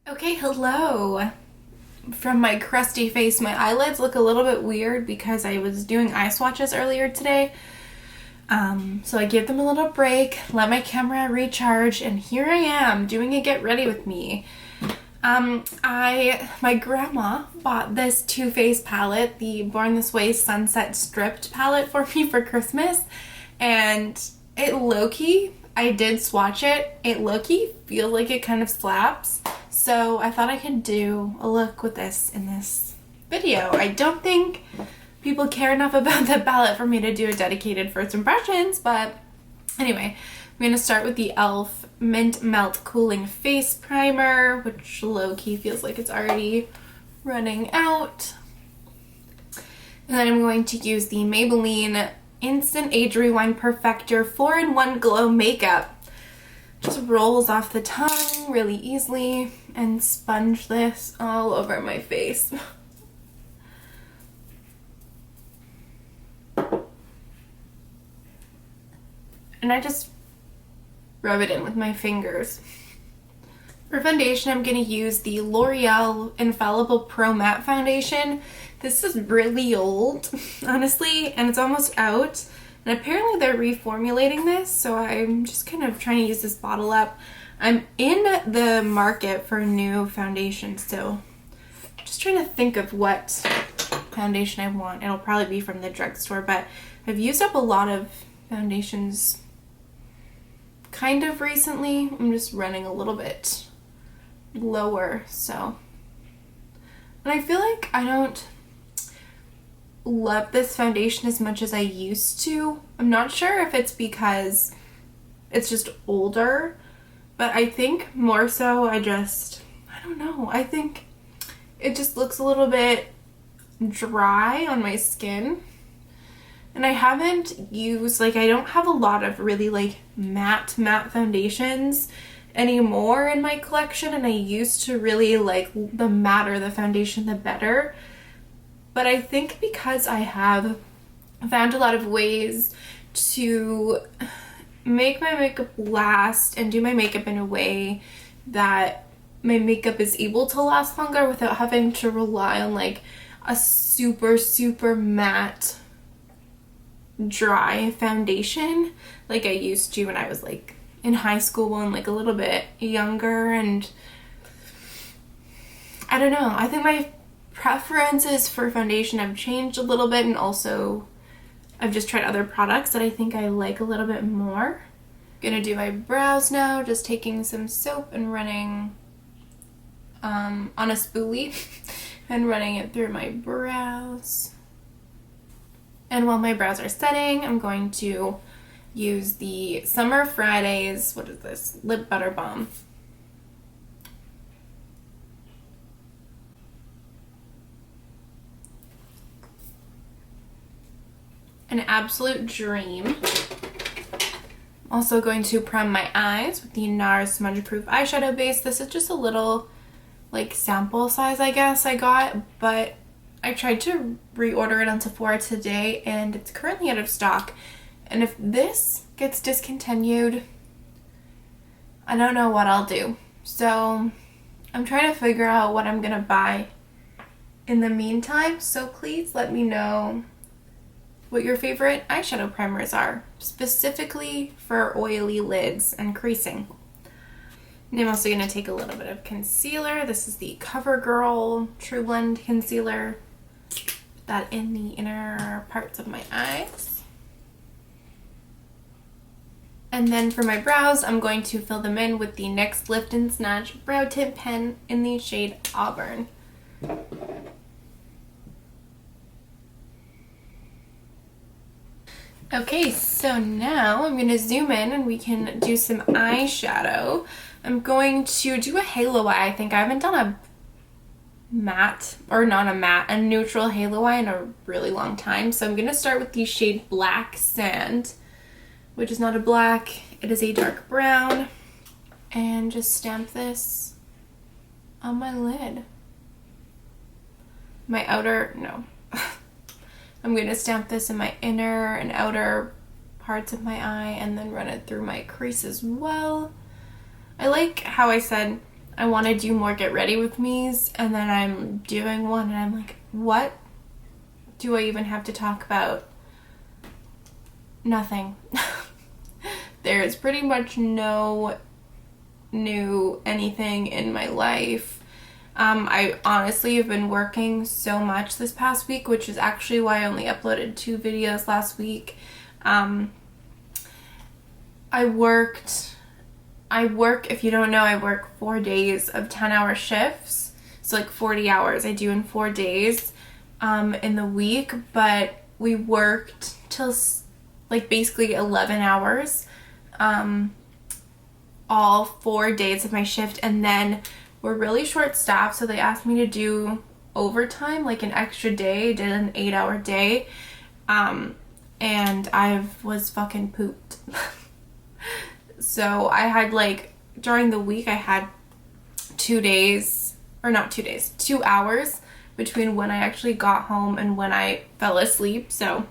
Okay, hello. From my crusty face, my eyelids look a little bit weird because I was doing eye swatches earlier today. So I gave them a little break, let my camera recharge, and here I am doing a get ready with me. My grandma bought this Too Faced palette, the Born This Way Sunset Stripped palette for me for Christmas, and it low-key, I did swatch it, it low-key feels like it kind of slaps. So I thought I could do a look with this in this video. I don't think people care enough about the palette for me to do a dedicated first impressions, but anyway, I'm going to start with the e.l.f. Mint Melt Cooling Face Primer, which low-key feels like it's already running out. And then I'm going to use the Maybelline Instant Age Rewind Perfector 4-in-1 Glow Makeup. Just rolls off the tongue really easily and sponge this all over my face. And I just rub it in with my fingers. For foundation, I'm going to use the L'Oreal Infallible Pro Matte Foundation. This is really old, honestly, and it's almost out. And apparently they're reformulating this, so I'm just kind of trying to use this bottle up. I'm in the market for new foundation, so just trying to think of what foundation I want. It'll probably be from the drugstore, but I've used up a lot of foundations kind of recently. I'm just running a little bit lower, so. And I feel like I don't love this foundation as much as I used to. I'm not sure if it's because it's just older, but I think more so I don't know. I think it just looks a little bit dry on my skin. And I haven't used, I don't have a lot of really matte foundations anymore in my collection, and I used to really like the matter the foundation the better. But I think because I have found a lot of ways to make my makeup last and do my makeup in a way that my makeup is able to last longer without having to rely on a super matte dry foundation like I used to when I was in high school and a little bit younger. And I don't know, I think my preferences for foundation have changed a little bit, and also I've just tried other products that I think I like a little bit more. I'm gonna do my brows now, just taking some soap and running on a spoolie and running it through my brows. And while my brows are setting, I'm going to use the Summer Fridays, what is this, Lip Butter Balm. An absolute dream. Also going to prime my eyes with the NARS Smudge Proof Eyeshadow Base. This is just a little sample size I guess I got, but I tried to reorder it on Sephora today and it's currently out of stock. And if this gets discontinued, I don't know what I'll do. So I'm trying to figure out what I'm gonna buy in the meantime. So please let me know what your favorite eyeshadow primers are, specifically for oily lids and creasing. And I'm also going to take a little bit of concealer. This is the Covergirl Trublend concealer. Put that in the inner parts of my eyes. And then for my brows, I'm going to fill them in with the NYX Lift and Snatch Brow Tint Pen in the shade Auburn. Okay, so now I'm going to zoom in and we can do some eyeshadow. I'm going to do a halo eye. I think I haven't done a matte, or not a matte, a neutral halo eye in a really long time. So I'm going to start with the shade Black Sand, which is not a black, it is a dark brown. And just stamp this on my lid. My outer, no. I'm going to stamp this in my inner and outer parts of my eye and then run it through my crease as well. I like how I said I want to do more get ready with me's, and then I'm doing one and I'm like, what do I even have to talk about? Nothing. There is pretty much no new anything in my life. I honestly have been working so much this past week, which is actually why I only uploaded 2 videos last week. I work, if you don't know, I work 4 days of 10-hour shifts. So like 40 hours I do in 4 days in the week, but we worked till like basically 11 hours all 4 days of my shift, and then we're really short staffed, so they asked me to do overtime, like an extra day. I did an 8-hour day, and I was fucking pooped. So I had like, during the week I had 2 days, or not 2 days, 2 hours between when I actually got home and when I fell asleep, so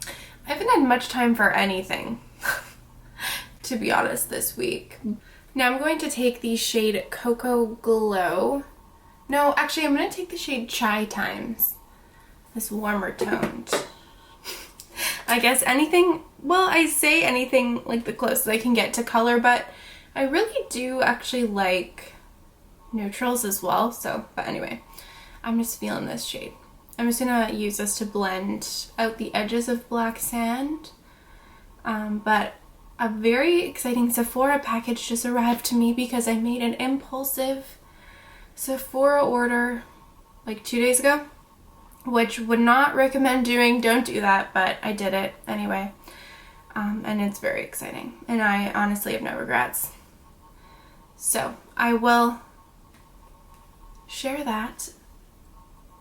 I haven't had much time for anything, to be honest, this week. Now I'm going to take the shade Cocoa Glow. No, actually I'm going to take the shade Chai Times, this warmer toned. I guess anything, well, I say anything like the closest I can get to color, but I really do actually like neutrals as well, so, but anyway, I'm just feeling this shade. I'm just gonna use this to blend out the edges of Black Sand, but a very exciting Sephora package just arrived to me because I made an impulsive Sephora order like 2 days ago, which would not recommend doing. Don't do that, but I did it anyway, and it's very exciting, and I honestly have no regrets. So I will share that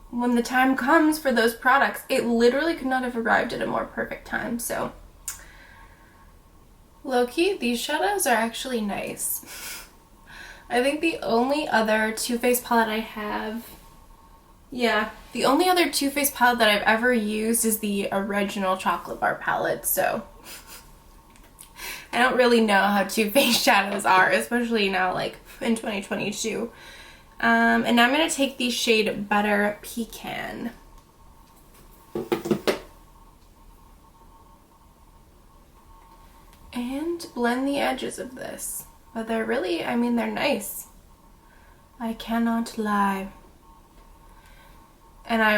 when the time comes for those products. It literally could not have arrived at a more perfect time, so low-key, these shadows are actually nice. I think the only other Too Faced palette I have, yeah, the only other Too Faced palette that I've ever used is the original Chocolate Bar palette, so I don't really know how Too Faced shadows are, especially now, like, in 2022. And now I'm going to take the shade Butter Pecan. And blend the edges of this. But they're really, I mean, they're nice. I cannot lie. And I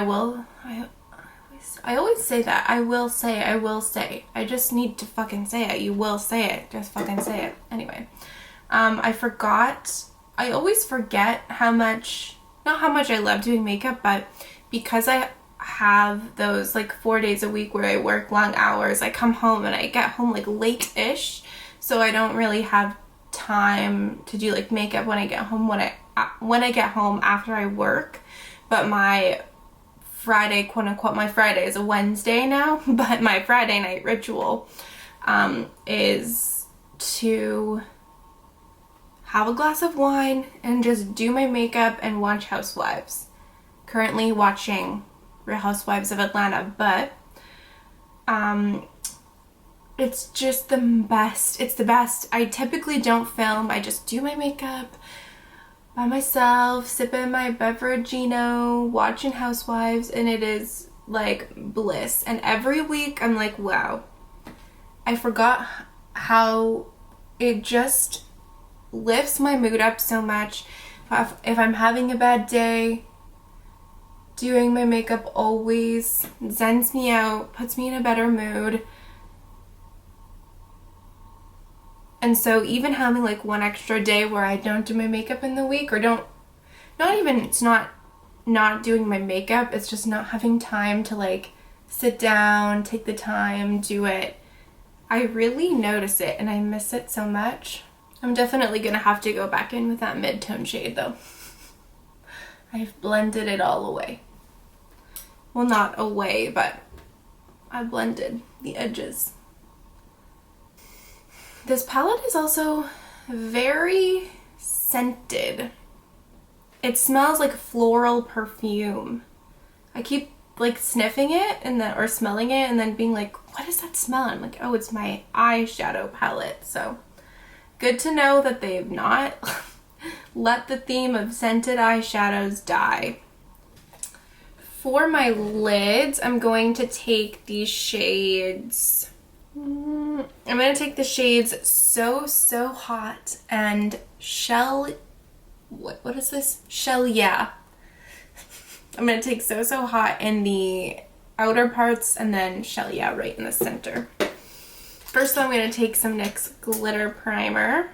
always say that. I will say. I just need to fucking say it. You will say it. Just fucking say it. Anyway. I always forget how much, not how much I love doing makeup, but because I have those like 4 days a week where I work long hours, I come home and I get home like late-ish, so I don't really have time to do like makeup when I get home, when I get home after I work. But my Friday, quote unquote, my Friday is a Wednesday now, but my Friday night ritual is to have a glass of wine and just do my makeup and watch Housewives. Currently watching Real Housewives of Atlanta, but it's just the best. It's the best. I typically don't film. I just do my makeup by myself, sipping my beveragino, watching Housewives, and it is like bliss. And every week I'm like, wow, I forgot how it just lifts my mood up so much. If I'm having a bad day, doing my makeup always zens me out, puts me in a better mood. And so even having like one extra day where I don't do my makeup in the week, or it's not doing my makeup, it's just not having time to like sit down, take the time, do it. I really notice it and I miss it so much. I'm definitely gonna have to go back in with that mid-tone shade though. I've blended it all away. Well, not away, but I blended the edges. This palette is also very scented. It smells like floral perfume. I keep like sniffing it or smelling it and then being like, what is that smell? I'm like, oh, it's my eyeshadow palette. So good to know that they've not Let the theme of scented eyeshadows die. For my lids, I'm going to take these shades. I'm going to take the shades So Hot and what is this? Shell Yeah. I'm going to take So Hot in the outer parts and then Shell Yeah right in the center. First I'm going to take some NYX glitter primer.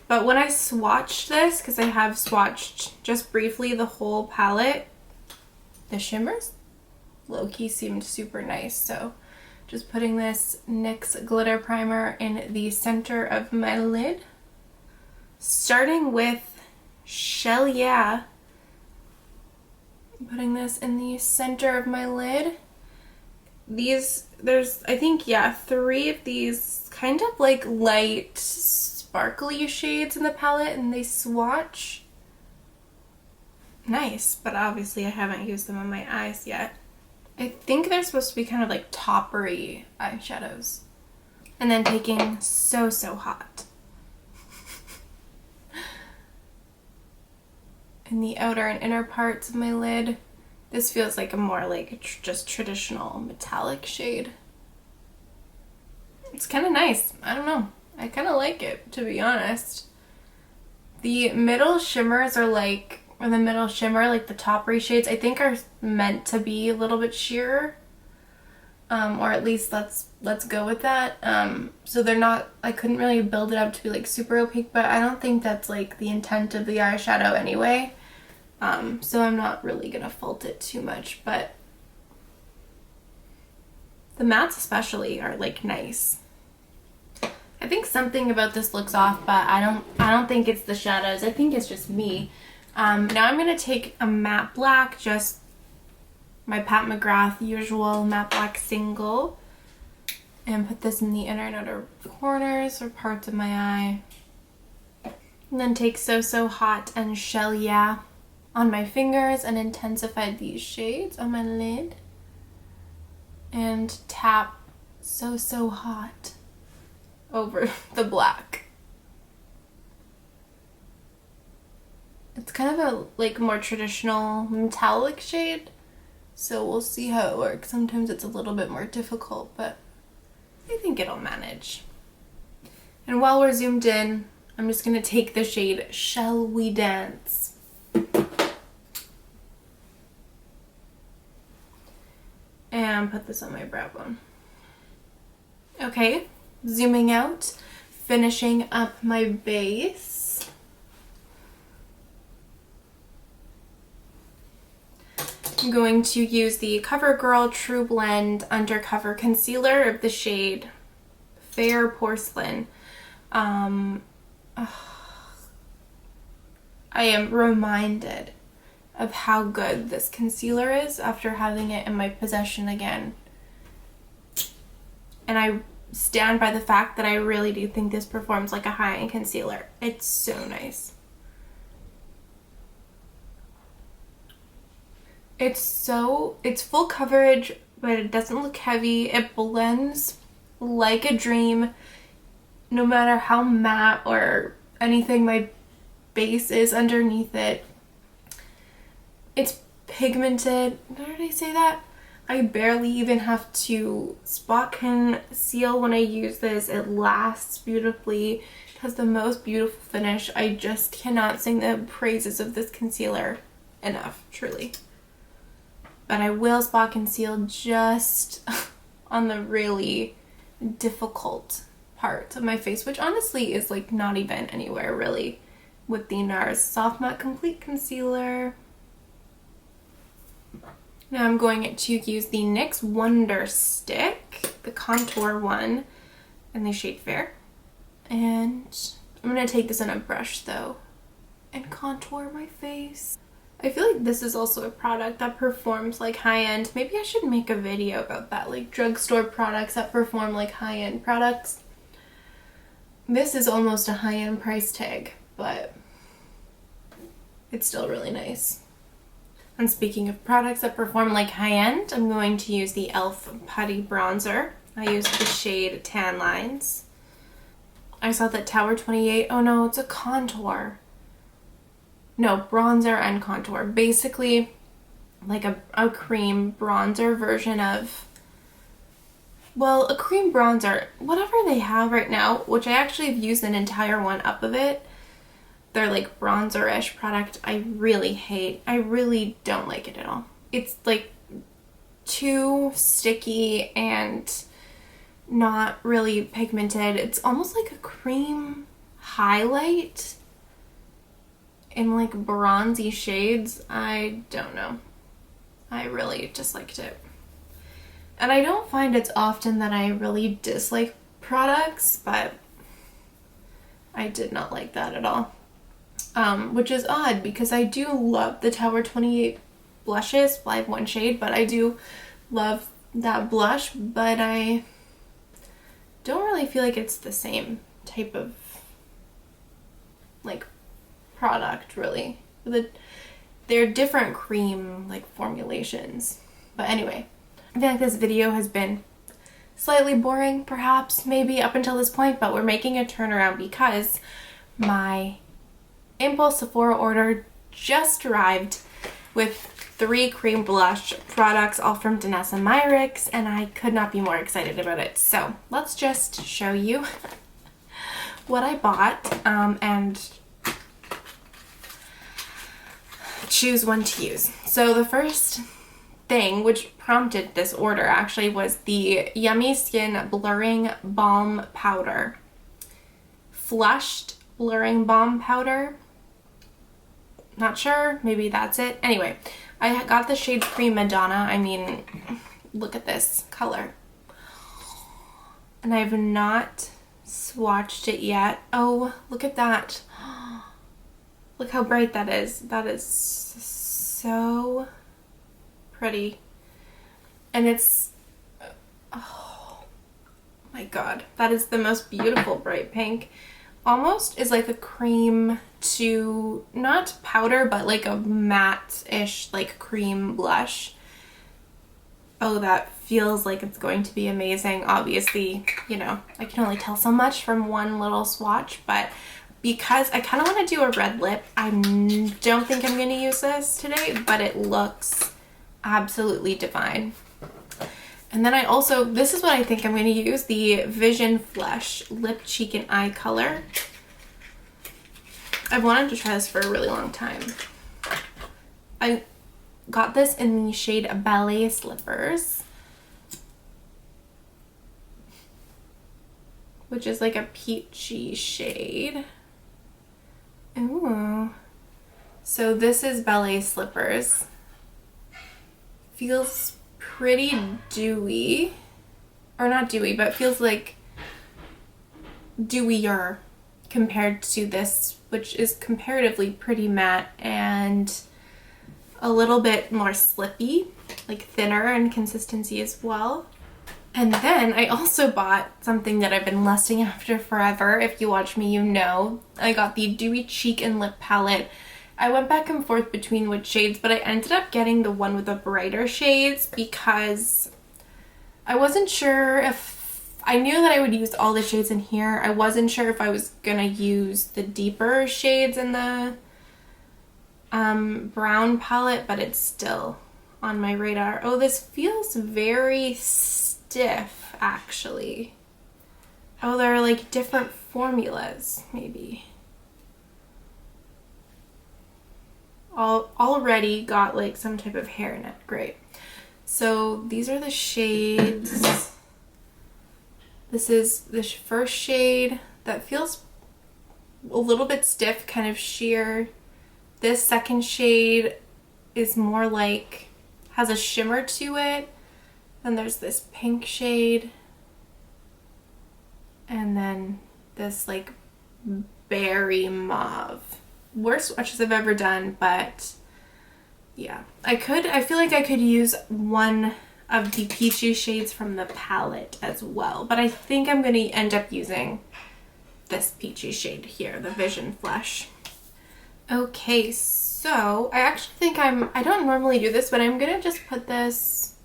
But when I swatched this, because I have swatched just briefly the whole palette, the shimmers low-key seemed super nice. So just putting this NYX glitter primer in the center of my lid. Starting with Shell Yeah. Putting this in the center of my lid. There's I think, yeah, 3 of these kind of like light sparkly shades in the palette, and they swatch nice, but obviously I haven't used them on my eyes yet. I think they're supposed to be kind of like toppery eyeshadows. And then taking So Hot in the outer and inner parts of my lid. This feels like a more like just traditional metallic shade. It's kind of nice. I don't know. I kind of like it, to be honest. The middle shimmers are like, or the middle shimmer, like the toppery shades, I think are meant to be a little bit sheer. Or at least let's go with that. So they're not, I couldn't really build it up to be like super opaque, but I don't think that's like the intent of the eyeshadow anyway. So I'm not really gonna fault it too much, but the mattes especially are like nice. I think something about this looks off, but I don't think it's the shadows. I think it's just me. Now I'm gonna take a matte black, just my Pat McGrath usual matte black single, and put this in the inner and outer corners or parts of my eye. And then take So Hot and Shell Yeah on my fingers and intensify these shades on my lid. And tap So Hot over the black. It's kind of a like more traditional metallic shade, so we'll see how it works. Sometimes it's a little bit more difficult, but I think it'll manage. And while we're zoomed in, I'm just gonna take the shade Shall We Dance. And put this on my brow bone. Okay, zooming out, finishing up my base. I'm going to use the Covergirl Trublend Undercover Concealer of the shade Fair Porcelain. I am reminded of how good this concealer is after having it in my possession again. And I stand by the fact that I really do think this performs like a high-end concealer. It's so nice. It's full coverage, but it doesn't look heavy. It blends like a dream, no matter how matte or anything my base is underneath it. It's pigmented. How did I say that? I barely even have to spot conceal when I use this. It lasts beautifully. It has the most beautiful finish. I just cannot sing the praises of this concealer enough, truly. But I will spot conceal just on the really difficult part of my face, which honestly is like not even anywhere really, with the NARS Soft Matte Complete Concealer. Now I'm going to use the NYX Wonder Stick, the contour one, in the shade Fair. And I'm going to take this in a brush though and contour my face. I feel like this is also a product that performs like high-end. Maybe I should make a video about that, like drugstore products that perform like high-end products. This is almost a high-end price tag, but it's still really nice. And speaking of products that perform like high-end, I'm going to use the e.l.f. Putty Bronzer. I use the shade Tan Lines. I saw that Tower 28. Oh no, it's a contour. No, bronzer and contour. Basically, like a cream bronzer version of, well, a cream bronzer, whatever they have right now, which I actually have used an entire one up of it. They're like bronzer-ish product. I really hate. I really don't like it at all. It's like too sticky and not really pigmented. It's almost like a cream highlight in like bronzy shades. I don't know. I really disliked it. And I don't find it's often that I really dislike products, but I did not like that at all. Which is odd because I do love the Tower 28 blushes. Well, I have one shade, but I do love that blush, but I don't really feel like it's the same type of like product really. They're different cream like formulations. But anyway, I feel like this video has been slightly boring perhaps, maybe up until this point, but we're making a turnaround because my impulse Sephora order just arrived with 3 cream blush products, all from Danessa Myricks, and I could not be more excited about it. So let's just show you what I bought and choose one to use. So the first thing which prompted this order actually was the Yummy Skin Blurring Balm Powder. Flushed Blurring Balm Powder. Not sure, maybe that's it. Anyway, I got the shade Cream Madonna. I mean, look at this color. And I have not swatched it yet. Oh, look at that. Look how bright that is. That is so pretty. And it's, oh my god, that is the most beautiful bright pink. Almost is like a cream to, not powder, but like a matte-ish like cream blush. Oh, that feels like it's going to be amazing. Obviously, you know, I can only tell so much from one little swatch, but because I kind of want to do a red lip, I don't think I'm going to use this today, but it looks absolutely divine. And then I also, this is what I think I'm going to use, the Vision Flesh Lip, Cheek, and Eye Color. I've wanted to try this for a really long time. I got this in the shade Ballet Slippers, which is like a peachy shade. Ooh. So this is Ballet Slippers. Feels pretty dewy. Or not dewy, but feels like dewier compared to this, which is comparatively pretty matte and a little bit more slippy, like thinner in consistency as well. And then I also bought something that I've been lusting after forever. If you watch me, you know. I got the Dewy Cheek and Lip Palette. I went back and forth between which shades, but I ended up getting the one with the brighter shades because I wasn't sure if, I knew that I would use all the shades in here. I wasn't sure if I was gonna use the deeper shades in the brown palette, but it's still on my radar. Oh, this feels very stiff, actually. Oh, there are like different formulas, maybe. Already got like some type of hairnet. Great. So these are the shades. This is the first shade that feels a little bit stiff, kind of sheer. This second shade is more like, has a shimmer to it. Then there's this pink shade. And then this like berry mauve. Worst swatches I've ever done, but yeah. I feel like I could use one of the peachy shades from the palette as well, but I think I'm going to end up using this peachy shade here, the Vision Flesh. Okay, so I actually think I don't normally do this, but I'm going to just put this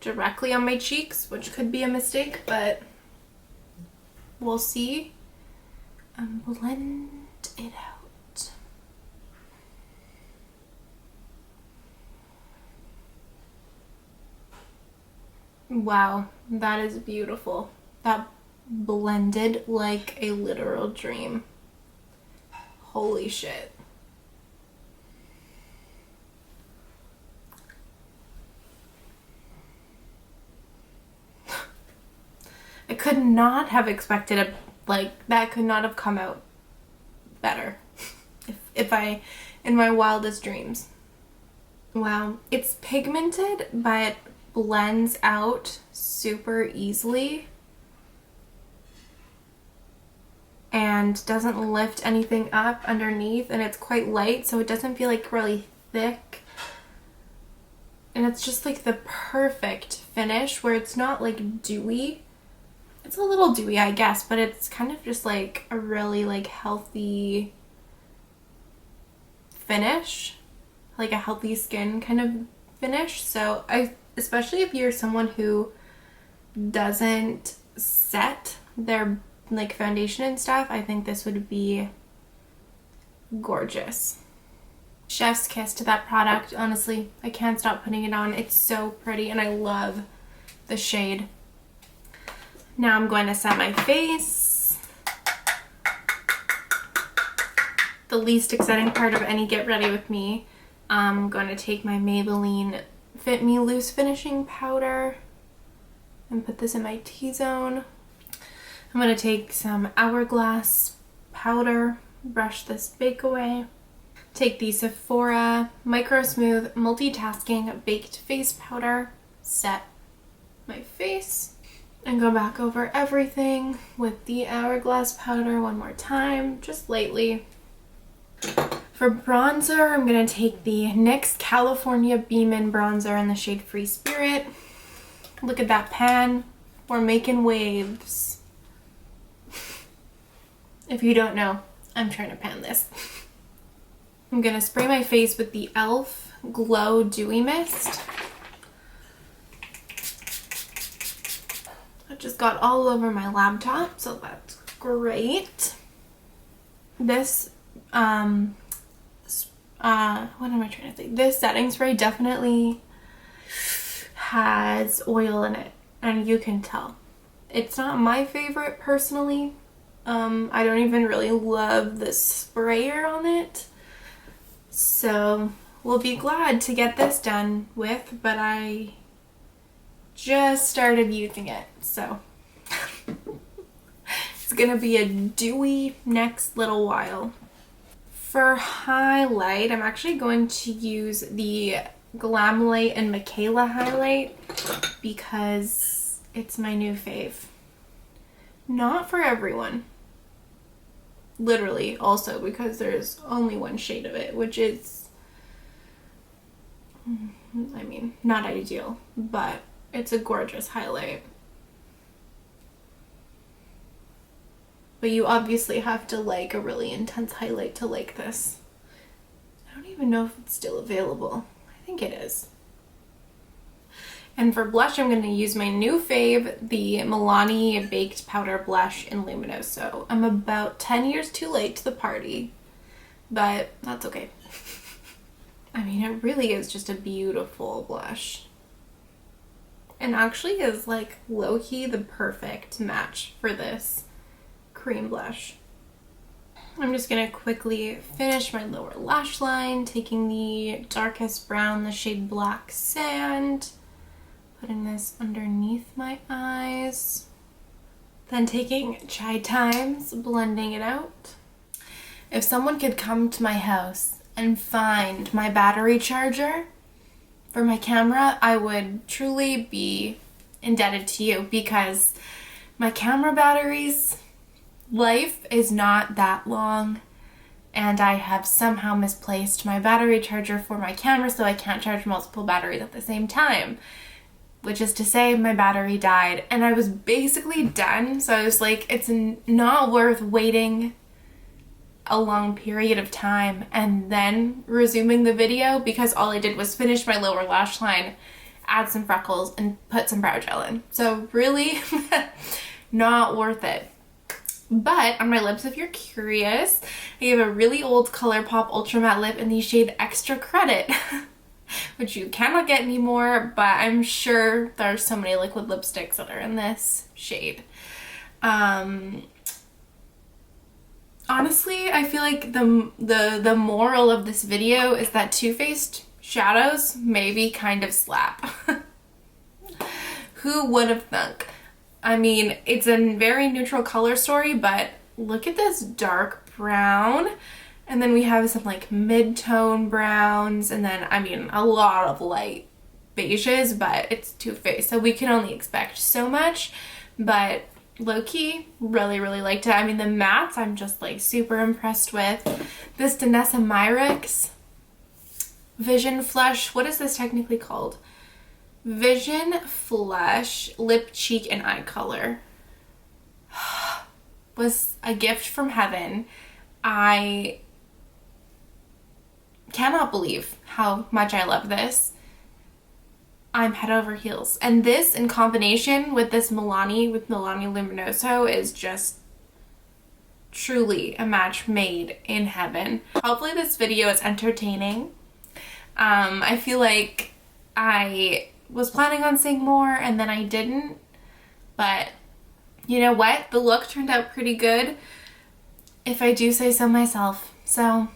directly on my cheeks, which could be a mistake, but we'll see. Blend it out. Wow, that is beautiful. That blended like a literal dream. Holy shit. I could not have expected it, like, that could not have come out better if I, in my wildest dreams. Wow, it's pigmented, but blends out super easily and doesn't lift anything up underneath, and it's quite light, so it doesn't feel like really thick. And it's just like the perfect finish where it's not like dewy. It's a little dewy, I guess, but it's kind of just like a really like healthy finish, like a healthy skin kind of finish. So especially if you're someone who doesn't set their like foundation and stuff, I think this would be gorgeous. Chef's kiss to that product. Honestly, I can't stop putting it on. It's so pretty and I love the shade. Now I'm going to set my face. The least exciting part of any get ready with me. I'm going to take my Maybelline Fit Me Loose Finishing Powder and put this in my T-zone. I'm going to take some Hourglass powder, brush this bake away. Take the Sephora Microsmooth Multitasking Baked Face Powder, set my face, and go back over everything with the Hourglass powder one more time, just lightly. For bronzer, I'm going to take the NYX California Beamin bronzer in the shade Free Spirit. Look at that pan. We're making waves. If you don't know, I'm trying to pan this. I'm going to spray my face with the e.l.f. Glow Dewy Mist. It just got all over my laptop, so that's great. This, what am I trying to say? This setting spray definitely has oil in it, and you can tell. It's not my favorite personally. I don't even really love the sprayer on it. So we'll be glad to get this done with, but I just started using it, so it's gonna be a dewy next little while. For highlight, I'm actually going to use the Glamlite and Mikayla highlight because it's my new fave. Not for everyone. Literally, also because there's only one shade of it, which is, I mean, not ideal, but it's a gorgeous highlight. But you obviously have to like a really intense highlight to like this. I don't even know if it's still available. I think it is. And for blush, I'm going to use my new fave, the Milani Baked Powder Blush in Luminoso. I'm about 10 years too late to the party, but that's okay. I mean, it really is just a beautiful blush. And actually is like low-key the perfect match for this cream blush. I'm just going to quickly finish my lower lash line, taking the darkest brown, the shade Black Sand. Putting this underneath my eyes. Then taking Chai Times, blending it out. If someone could come to my house and find my battery charger for my camera, I would truly be indebted to you because my camera battery's life is not that long and I have somehow misplaced my battery charger for my camera, so I can't charge multiple batteries at the same time. Which is to say, my battery died and I was basically done. So I was like, it's not worth waiting a long period of time and then resuming the video because all I did was finish my lower lash line, add some freckles, and put some brow gel in. So really, not worth it. But on my lips, if you're curious, I have a really old ColourPop Ultra Matte lip in the shade Extra Credit, which you cannot get anymore, but I'm sure there's so many liquid lipsticks that are in this shade. Honestly, I feel like the moral of this video is that Too Faced shadows maybe kind of slap. Who would have thunk? I mean, it's a very neutral color story, but look at this dark brown. And then we have some like mid-tone browns, and then, I mean, a lot of light beiges, but it's Too Faced, so we can only expect so much. But low-key, really, really liked it. I mean, the mattes I'm just like super impressed with. This Danessa Myricks Vision Flush, what is this technically called? Vision Flush Lip, Cheek, and Eye Color was a gift from heaven. I cannot believe how much I love this. I'm head over heels. And this in combination with this Milani, Luminoso, is just truly a match made in heaven. Hopefully this video is entertaining. I feel like I was planning on saying more and then I didn't, but you know what? The look turned out pretty good, if I do say so myself. So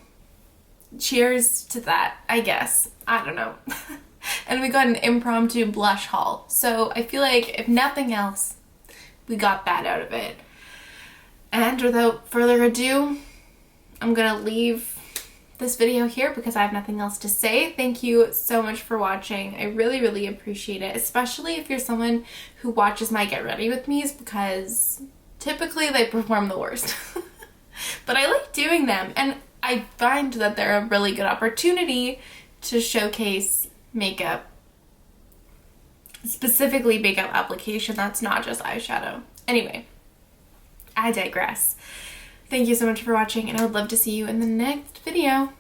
cheers to that, I guess. I don't know. And we got an impromptu blush haul. So I feel like if nothing else, we got that out of it. And without further ado, I'm gonna leave this video here because I have nothing else to say. Thank you so much for watching. I really, really appreciate it, especially if you're someone who watches my Get Ready With Me's, because typically they perform the worst. But I like doing them, and I find that they're a really good opportunity to showcase makeup, specifically makeup application that's not just eyeshadow. Anyway, I digress. Thank you so much for watching, and I would love to see you in the next video.